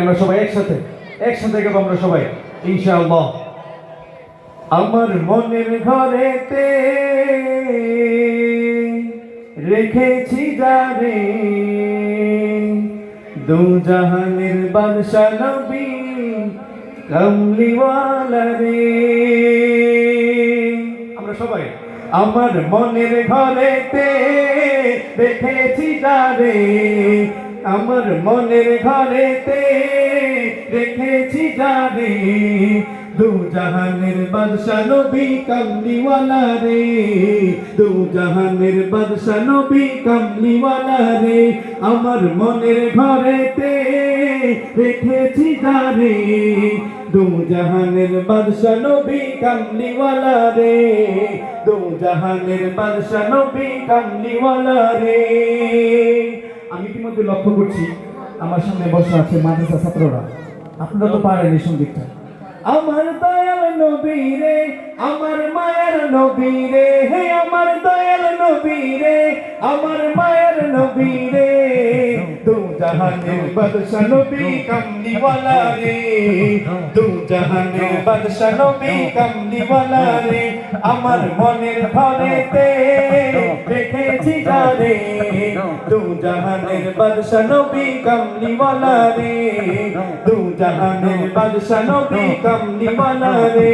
আমরা সবাই একসাথে গাবো আমরা সবাই ইনশাআল্লাহ। আমার মনের ঘরেতে রেখেছি যারে, দু জাহানের বাদশা নবী কামলিওয়ালা রে। আমরা সবাই আমার মনের ঘরেতে রেখেছি যারে, আমার মনের ঘরেতে রেখেছি যারে, দু জাহানের বাদশা নবী কামলিওয়ালা রে, দু জাহানের বাদশা নবী কামলিওয়ালা রে। আমার মনের ঘরেতে রেখেছি যারে, দু জাহানের বাদশা নবী কামলিওয়ালা রে, দু জাহানের বাদশা নবী কামলিওয়ালা রে। আমি ইতিমধ্যে লক্ষ্য করছি আমার সামনে বসে আছে মাদ্রাসা ছাত্ররা, আপনারা তো পারেন এই সঙ্গীতটা। আমার দয়াল নবী রে, আমার মায়ের নবী রে, হে আমার দয়াল নবী রে, আমার মায়ের নবী রে, দু জাহানের বাদশা নবী কামলিওয়ালা রে, দু জাহানের বাদশা নবী কামলিওয়ালা রে। আমার মনের ঘরেতে রেখেছি যারে, দু জাহানের বাদশা নবী কামলিওয়ালা রে, দু জাহানের বাদশা নবী কামলিওয়ালা রে।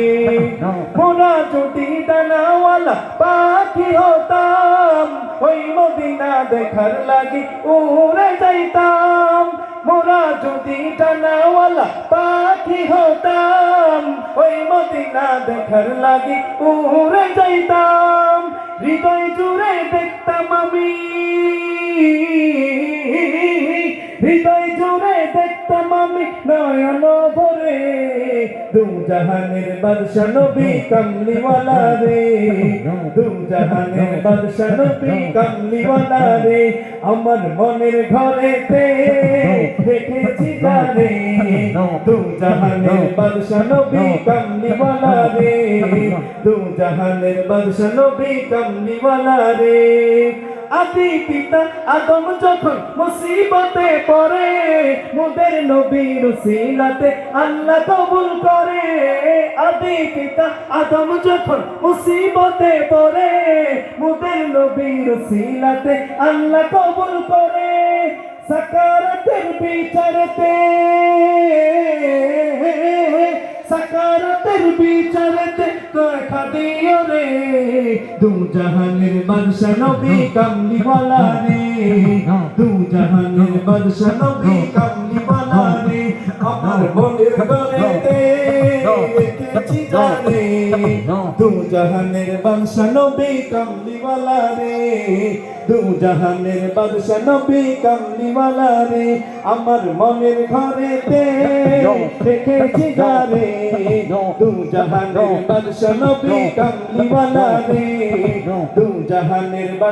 মোরা যদি ডানাওয়ালা পাখি হতাম, ওই মদিনা দেখার লাগি উড়ে যাইতাম। মোরা যদি ডানাওয়ালা পাখি হতাম, ওই মদিনা দেখার লাগি উড়ে যাইতাম। হৃদয় জুড়ে দেখতাম আমি, হৃদয় জুড়ে দেখতাম আমি নয়ন ভরে, দু জাহানের বাদশা নবী কামলিওয়ালা রে, দু জাহানের বাদশা নবী কামলিওয়ালা রে। আমার মনের ঘরেতে রেখেছি যারে, দু জাহানের বাদশা নবী কামলিওয়ালা রে, দু জাহানের বাদশা নবী কামলিওয়ালা রে। আদি পিতা আদম যখন মুসিবতে পড়ে, মোদের নবীর উসিলাতে আল্লাহ কবুল করে। আদি পিতা আদম যখন মুসিবতে পড়ে, মোদের নবীর উসিলাতে আল্লাহ কবুল করে। সাকারাতের বিচারতে, সাকারাতের বিচারতে দেখা দিও রে, দু জাহানের বাদশা নবী কামলিওয়ালা রে, দু জাহানের বাদশা নবী কামলিওয়ালা রে। আমার মনের ঘরেতে রেখেছি যারে, দু জাহানের বাদশা নবী কামলিওয়ালা রে, দু জাহানের বাদশা নবী কামলিওয়ালা রে। আমার মনের ঘরেতে রেখেছি যারে, দু জাহানের বাদশা নবী কামলিওয়ালা রে, দু জাহানের